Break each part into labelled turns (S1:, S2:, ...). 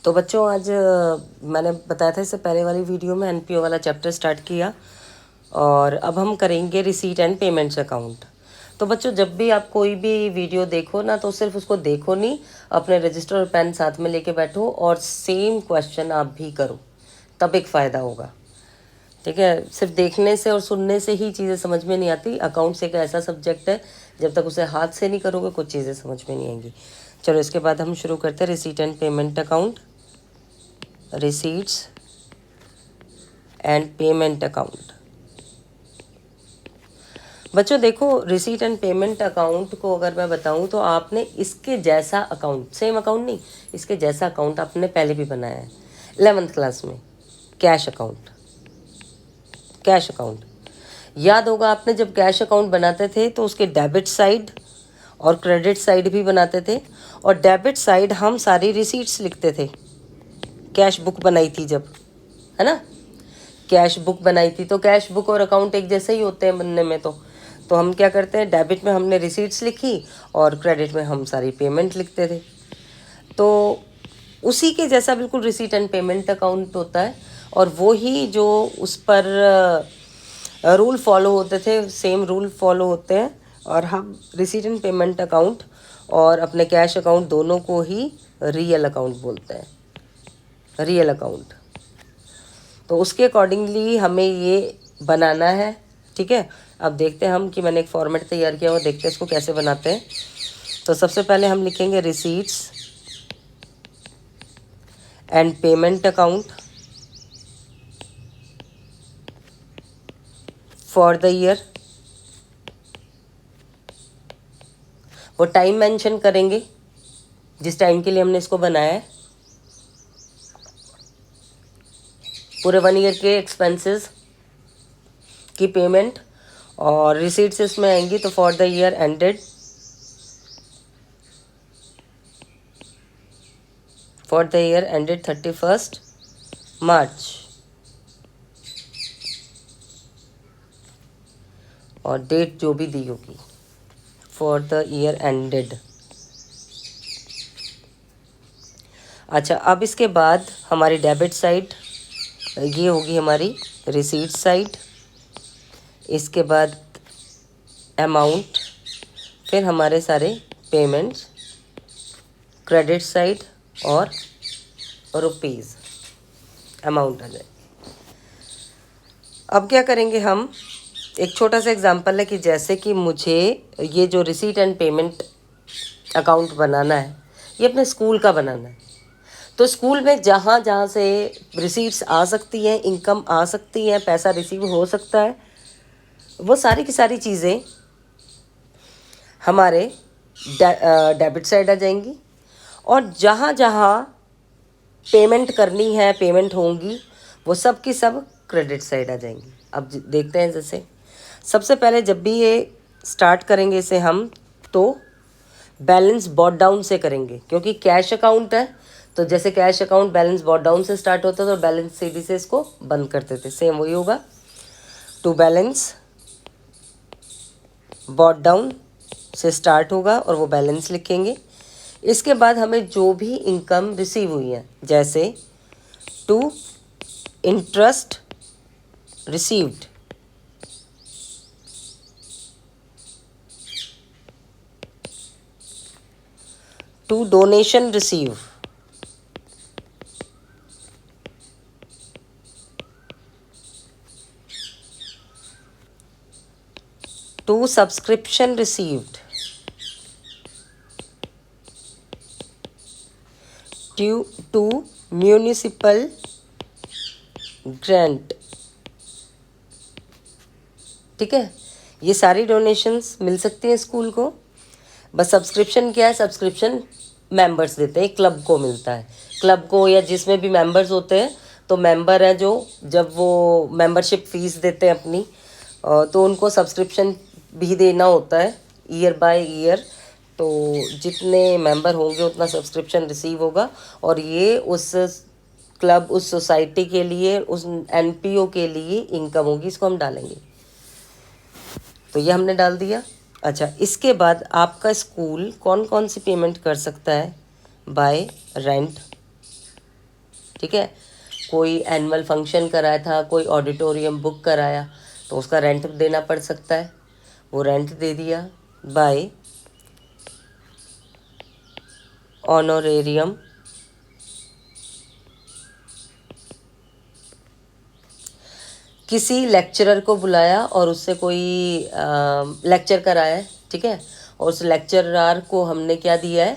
S1: तो बच्चों आज मैंने बताया था इससे पहले वाली वीडियो में एनपीओ वाला चैप्टर स्टार्ट किया और अब हम करेंगे रिसीट एंड पेमेंट्स अकाउंट। तो बच्चों जब भी आप कोई भी वीडियो देखो ना तो सिर्फ उसको देखो नहीं, अपने रजिस्टर और पेन साथ में लेके बैठो और सेम क्वेश्चन आप भी करो, तब एक फ़ायदा होगा। ठीक है, सिर्फ देखने से और सुनने से ही चीज़ें समझ में नहीं आती। अकाउंट्स एक ऐसा सब्जेक्ट है जब तक उसे हाथ से नहीं करोगे कुछ चीज़ें समझ में नहीं आएंगी। चलो इसके बाद हम शुरू करते हैं receipt and payment account. Receipts and payment account. बच्चों देखो, रिसीट एंड पेमेंट अकाउंट को अगर मैं बताऊं तो आपने इसके जैसा अकाउंट, सेम अकाउंट नहीं, इसके जैसा अकाउंट आपने पहले भी बनाया है 11th क्लास में। कैश अकाउंट, कैश अकाउंट याद होगा आपने, जब कैश अकाउंट बनाते थे तो उसके डेबिट साइड और क्रेडिट साइड भी बनाते थे, और डेबिट साइड हम सारी रिसीट्स लिखते थे। कैश बुक बनाई थी जब, है ना, कैश बुक बनाई थी, तो कैश बुक और अकाउंट एक जैसे ही होते हैं बनने में। तो हम क्या करते हैं, डेबिट में हमने रिसीट्स लिखी और क्रेडिट में हम सारी पेमेंट लिखते थे। तो उसी के जैसा बिल्कुल रिसीट एंड पेमेंट अकाउंट होता है, और वो ही जो उस पर रूल फॉलो होते थे, सेम रूल फॉलो होते हैं। और हम रिसीट एंड पेमेंट अकाउंट और अपने कैश अकाउंट दोनों को ही रियल अकाउंट बोलते हैं, रियल अकाउंट। तो उसके अकॉर्डिंगली हमें ये बनाना है। ठीक है, अब देखते हैं हम कि मैंने एक फॉर्मेट तैयार किया हुआ, देखते हैं इसको कैसे बनाते हैं। तो सबसे पहले हम लिखेंगे receipts and payment account for the year. वो टाइम मेंशन करेंगे जिस टाइम के लिए हमने इसको बनाया है, पूरे 1 ईयर के एक्सपेंसेस की पेमेंट, और रिसीट्स इसमें आएंगी तो for the year ended, for the year ended 31st मार्च, और डेट जो भी दी होगी फॉर द ईयर एंडेड। अच्छा, अब इसके बाद हमारी डेबिट साइड ये होगी हमारी रिसीट साइड, इसके बाद अमाउंट, फिर हमारे सारे पेमेंट्स, क्रेडिट साइड और रुपीज़ अमाउंट आ जाए। अब क्या करेंगे हम, एक छोटा सा एग्जांपल है कि जैसे कि मुझे ये जो रिसीट एंड पेमेंट अकाउंट बनाना है, ये अपने स्कूल का बनाना है। तो स्कूल में जहाँ जहाँ से रिसीट्स आ सकती हैं, इनकम आ सकती हैं, पैसा रिसीव हो सकता है, वो सारी की सारी चीज़ें हमारे डेबिट साइड आ जाएंगी, और जहाँ जहाँ पेमेंट करनी है, पेमेंट होंगी, वो सब की सब क्रेडिट साइड आ जाएंगी। अब देखते हैं, जैसे सबसे पहले जब भी ये स्टार्ट करेंगे इसे हम, तो बैलेंस बॉट डाउन से करेंगे, क्योंकि कैश अकाउंट है। तो जैसे cash account balance brought down से स्टार्ट होता है, तो बैलेंस सीधी से इसको बंद करते थे, सेम वही होगा। टू बैलेंस बॉट डाउन से स्टार्ट होगा और वो बैलेंस लिखेंगे। इसके बाद हमें जो भी इनकम रिसीव हुई है, जैसे to interest received, to donation receive, to subscription received, to municipal grant. ठीक है, ये सारी डोनेशंस मिल सकती हैं स्कूल को। बस सब्सक्रिप्शन क्या है, सब्सक्रिप्शन मेंबर्स देते हैं, क्लब को मिलता है, क्लब को या जिसमें भी मेंबर्स होते हैं। तो मेंबर हैं जो, जब वो मेंबरशिप फीस देते हैं अपनी, तो उनको सब्सक्रिप्शन भी देना होता है ईयर बाय ईयर। तो जितने मेंबर होंगे उतना सब्सक्रिप्शन रिसीव होगा, और ये उस क्लब, उस सोसाइटी के लिए, उस एनपीओ के लिए इनकम होगी, इसको हम डालेंगे। तो ये हमने डाल दिया। अच्छा, इसके बाद आपका स्कूल कौन कौन सी पेमेंट कर सकता है, बाय रेंट, ठीक है। कोई एनुअल फंक्शन कराया था, कोई ऑडिटोरियम बुक कराया, तो उसका रेंट देना पड़ सकता है, वो रेंट दे दिया। बाय ऑनोरेरियम किसी लेक्चरर को बुलाया और उससे कोई लेक्चर कराया है, ठीक है, और उस लेक्चरर को हमने क्या दिया है,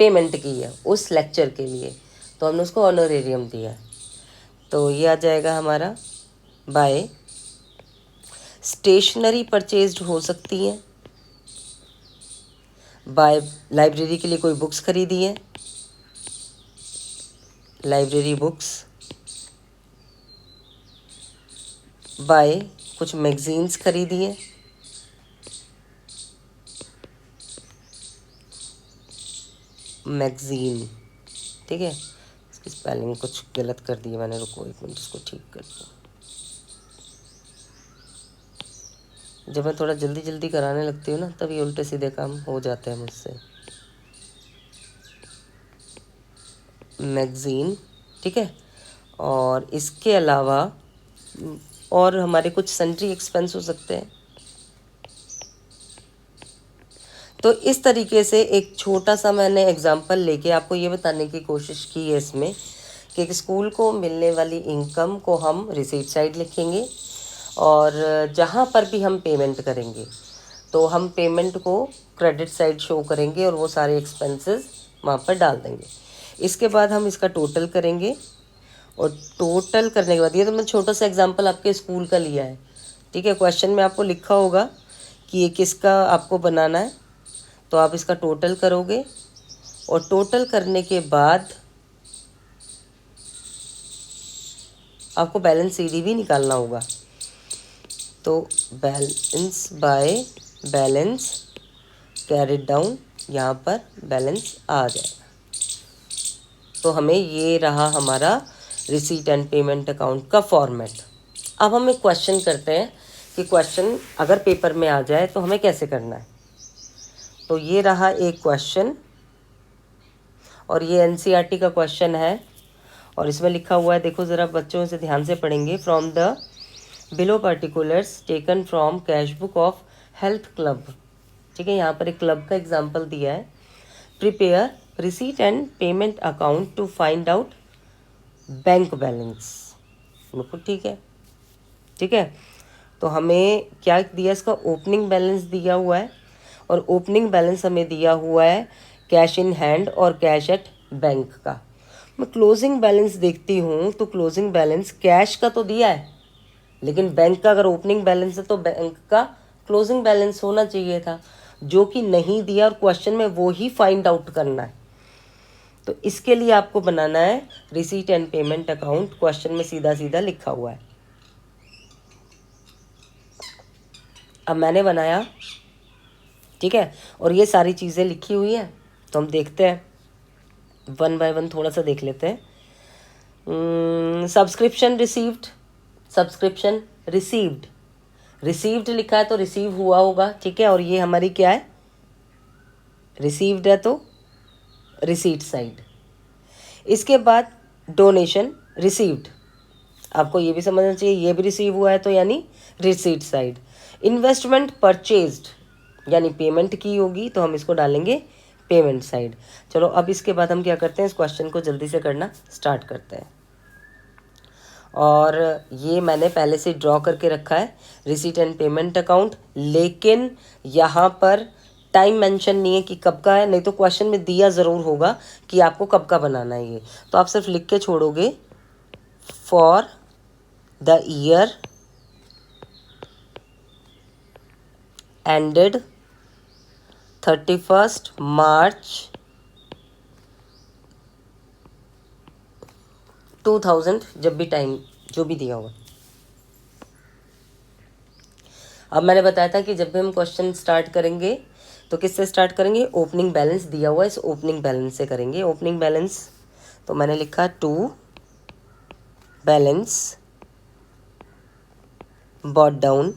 S1: पेमेंट की है उस लेक्चर के लिए, तो हमने उसको ऑनोरेरियम दिया है। तो ये आ जाएगा हमारा। बाय स्टेशनरी परचेज्ड हो सकती है, बाय लाइब्रेरी के लिए कोई बुक्स खरीदी है, लाइब्रेरी बुक्स, बाय कुछ मैगजीन्स खरीदी है, मैगजीन, ठीक है। इसकी स्पेलिंग कुछ गलत कर दी है मैंने, रुको एक मिनट इसको ठीक कर दूँ। जब मैं थोड़ा जल्दी जल्दी कराने लगती हूँ ना, तब ये उल्टे सीधे काम हो जाते हैं मुझसे। मैगज़ीन, ठीक है। और इसके अलावा और हमारे कुछ सन्ड्री एक्सपेंस हो सकते हैं। तो इस तरीके से एक छोटा सा मैंने एग्जांपल लेके आपको ये बताने की कोशिश की है इसमें कि एक स्कूल को मिलने वाली इनकम को हम रिसीट साइड लिखेंगे, और जहाँ पर भी हम पेमेंट करेंगे तो हम पेमेंट को क्रेडिट साइड शो करेंगे और वो सारे एक्सपेंसेस वहाँ पर डाल देंगे। इसके बाद हम इसका टोटल करेंगे, और टोटल करने के बाद, ये तो मैं छोटा सा एग्जांपल आपके स्कूल का लिया है, ठीक है। क्वेश्चन में आपको लिखा होगा कि ये किसका आपको बनाना है, तो आप इसका टोटल करोगे, और टोटल करने के बाद आपको बैलेंस सीडी भी निकालना होगा। तो balance by balance carried down, यहाँ पर बैलेंस आ जाएगा। तो हमें ये रहा हमारा रिसीट एंड पेमेंट अकाउंट का फॉर्मेट। अब हम एक क्वेश्चन करते हैं कि क्वेश्चन अगर पेपर में आ जाए तो हमें कैसे करना है। तो ये रहा एक क्वेश्चन, और ये एनसीईआरटी का क्वेश्चन है, और इसमें लिखा हुआ है, देखो ज़रा बच्चों से ध्यान से पढ़ेंगे। From the below particulars taken from cash book of health club, ठीक है। यहाँ पर एक क्लब का एग्जाम्पल दिया है। Prepare receipt and payment account to find out bank balance, बिल्कुल ठीक है, ठीक है। तो हमें क्या दिया, इसका ओपनिंग बैलेंस दिया हुआ है, और ओपनिंग बैलेंस हमें दिया हुआ है कैश इन हैंड और कैश एट बैंक का। मैं क्लोजिंग बैलेंस देखती हूँ तो क्लोजिंग बैलेंस कैश का तो दिया है, लेकिन बैंक का अगर ओपनिंग बैलेंस है तो बैंक का क्लोजिंग बैलेंस होना चाहिए था, जो कि नहीं दिया, और क्वेश्चन में वो ही फाइंड आउट करना है। तो इसके लिए आपको बनाना है receipt and payment account, question में सीधा सीधा लिखा हुआ है। अब मैंने बनाया, ठीक है, और ये सारी चीज़ें लिखी हुई हैं, तो हम देखते हैं वन बाय वन, थोड़ा सा देख लेते हैं। Subscription received, subscription received, received लिखा है तो रिसीव हुआ होगा, ठीक है। और ये हमारी क्या है, रिसीव्ड है तो रिसीट साइड। इसके बाद डोनेशन रिसीव्ड, आपको ये भी समझना चाहिए, ये भी रिसीव हुआ है तो यानी रिसीट साइड। इन्वेस्टमेंट परचेज्ड यानी पेमेंट की होगी, तो हम इसको डालेंगे पेमेंट साइड। चलो अब इसके बाद हम क्या करते हैं, इस क्वेश्चन को जल्दी से करना स्टार्ट करते हैं। और ये मैंने पहले से ड्रॉ करके रखा है रिसीट एंड पेमेंट अकाउंट, लेकिन यहाँ पर टाइम मेंशन नहीं है कि कब का है, नहीं तो क्वेश्चन में दिया ज़रूर होगा कि आपको कब का बनाना है ये, तो आप सिर्फ लिख के छोड़ोगे फॉर द ईयर एंडेड 31 मार्च 2000, जब भी टाइम जो भी दिया होगा। अब मैंने बताया था कि जब भी हम क्वेश्चन स्टार्ट करेंगे तो किससे स्टार्ट करेंगे, ओपनिंग बैलेंस दिया हुआ है, इस ओपनिंग बैलेंस से करेंगे। ओपनिंग बैलेंस तो मैंने लिखा टू बैलेंस बॉट डाउन,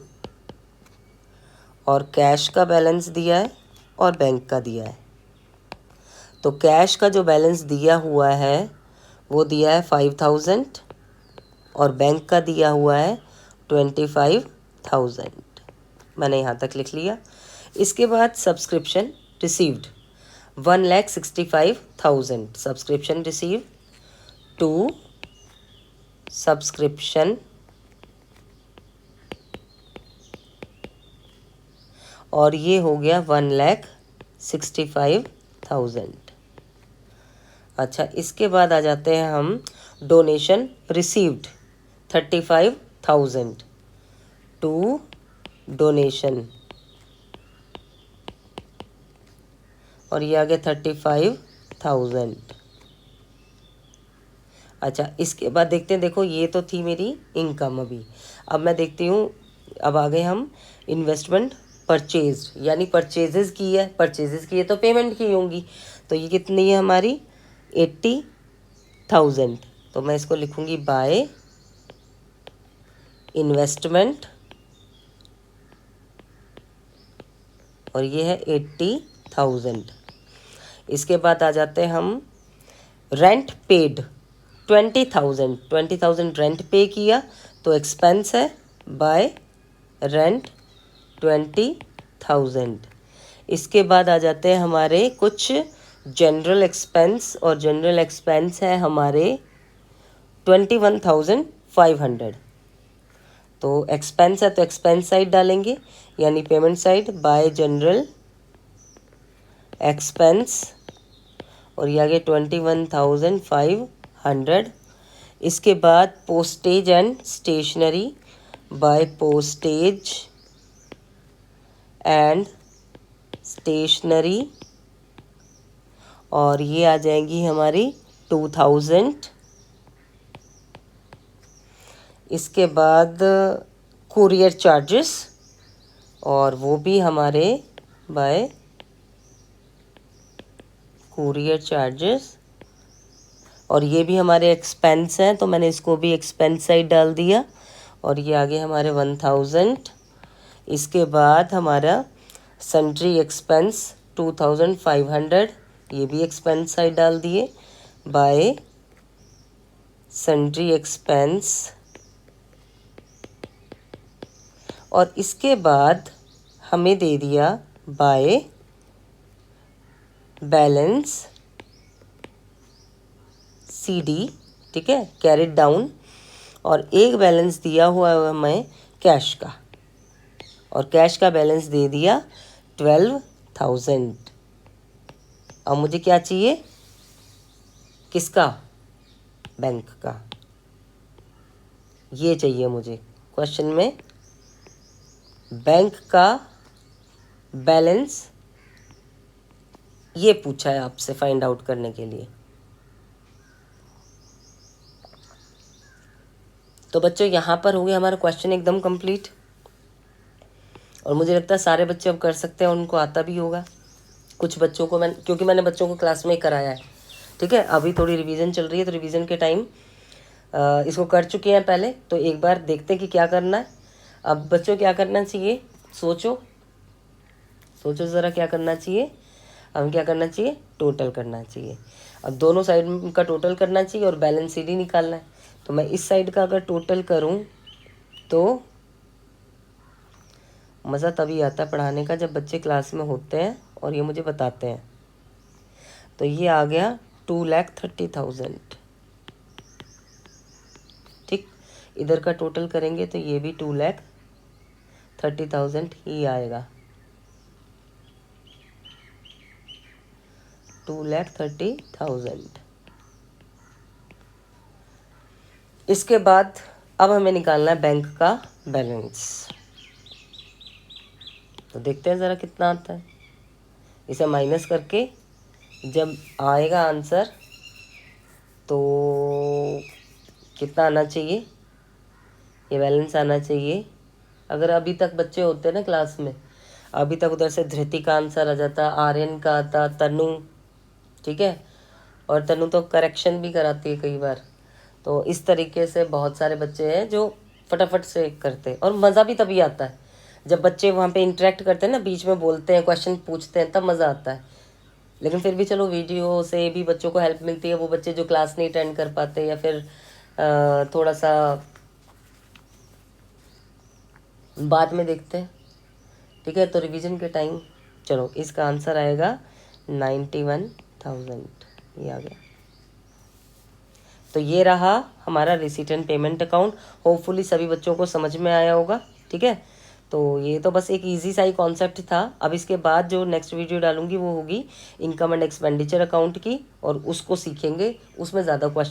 S1: और कैश का बैलेंस दिया है और बैंक का दिया है। तो कैश का जो बैलेंस दिया हुआ है वो दिया है 5000 और बैंक का दिया हुआ है 25,000। मैंने यहाँ तक लिख लिया। इसके बाद subscription received 1,65,000 subscription receive to subscription और ये हो गया 1,65,000। अच्छा, इसके बाद आ जाते हैं हम डोनेशन रिसीव्ड 35,000 टू डोनेशन और ये आ गया 35,000। अच्छा, इसके बाद देखते हैं, देखो ये तो थी मेरी इनकम। अभी अब मैं देखती हूँ, अब आ गए हम इन्वेस्टमेंट परचेज, यानी परचेजेस की है, परचेजेस की है तो पेमेंट की होंगी। तो ये कितनी है हमारी 80,000। तो मैं इसको लिखूँगी बाय इन्वेस्टमेंट और ये है 80,000। इसके बाद आ जाते हैं हम रेंट पेड 20,000 रेंट पे किया तो एक्सपेंस है बाय रेंट 20,000। इसके बाद आ जाते हैं हमारे कुछ जनरल एक्सपेंस और जनरल एक्सपेंस है हमारे 21,500। तो एक्सपेंस है तो एक्सपेंस साइड डालेंगे, यानी payment side by general expense और ये आगे 21,500। इसके बाद postage and stationery by postage and stationery और ये आ जाएंगी हमारी 2,000। इसके बाद कुरियर चार्जेस और वो भी हमारे बाय कुरियर चार्जेस और ये भी हमारे एक्सपेंस हैं तो मैंने इसको भी एक्सपेंस साइड डाल दिया और ये आगे हमारे 1,000। इसके बाद हमारा सन्ड्री एक्सपेंस 2,500, ये भी एक्सपेंस साइड डाल दिए बाय सन्ड्री एक्सपेंस। और इसके बाद हमें दे दिया बाय बैलेंस CD, ठीक है, कैरिड डाउन। और एक बैलेंस दिया हुआ है हमें कैश का और कैश का बैलेंस दे दिया 12,000। अब मुझे क्या चाहिए, किसका, बैंक का, ये चाहिए मुझे। क्वेश्चन में बैंक का बैलेंस ये पूछा है आपसे फाइंड आउट करने के लिए। तो बच्चों यहाँ पर हो गया हमारा क्वेश्चन एकदम कंप्लीट और मुझे लगता है सारे बच्चे अब कर सकते हैं, उनको आता भी होगा। कुछ बच्चों को क्योंकि मैंने बच्चों को क्लास में कराया है, ठीक है। अभी थोड़ी रिवीजन चल रही है तो रिवीजन के टाइम इसको कर चुके हैं पहले, तो एक बार देखते हैं कि क्या करना है। अब बच्चों क्या करना चाहिए, सोचो ज़रा क्या करना चाहिए। हम क्या करना चाहिए, टोटल करना चाहिए। अब दोनों साइड का टोटल करना चाहिए और बैलेंस CD निकालना है। तो मैं इस साइड का अगर टोटल करूं तो मज़ा तभी आता है पढ़ाने का जब बच्चे क्लास में होते हैं और ये मुझे बताते हैं। तो ये आ गया 2,30,000, ठीक। इधर का टोटल करेंगे तो ये भी 2,30,000 ही आएगा, 2,30,000। इसके बाद अब हमें निकालना है बैंक का बैलेंस। तो देखते हैं ज़रा कितना आता है। इसे माइनस करके जब आएगा आंसर तो कितना आना चाहिए, ये बैलेंस आना चाहिए। अगर अभी तक बच्चे होते हैं ना क्लास में, अभी तक उधर से धृति का आंसर आ जाता, आर्यन का आता, तनु, ठीक है, और तनु तो करेक्शन भी कराती है कई बार। तो इस तरीके से बहुत सारे बच्चे हैं जो फटाफट से करते हैं और मज़ा भी तभी आता है जब बच्चे वहाँ पे इंटरेक्ट करते हैं ना, बीच में बोलते हैं, क्वेश्चन पूछते हैं, तब मज़ा आता है। लेकिन फिर भी चलो वीडियो से भी बच्चों को हेल्प मिलती है, वो बच्चे जो क्लास नहीं अटेंड कर पाते या फिर थोड़ा सा बाद में देखते हैं। ठीक है, तो रिवीजन के टाइम चलो इसका आंसर आएगा 91,000, ये आ गया। तो ये रहा हमारा receipt and payment account. Hopefully सभी बच्चों को समझ में आया होगा। ठीक है, तो ये तो बस एक इजी सा ही कॉन्सेप्ट था। अब इसके बाद जो नेक्स्ट वीडियो डालूंगी वो होगी इनकम एंड एक्सपेंडिचर अकाउंट की, और उसको सीखेंगे, उसमें ज़्यादा क्वेश्चन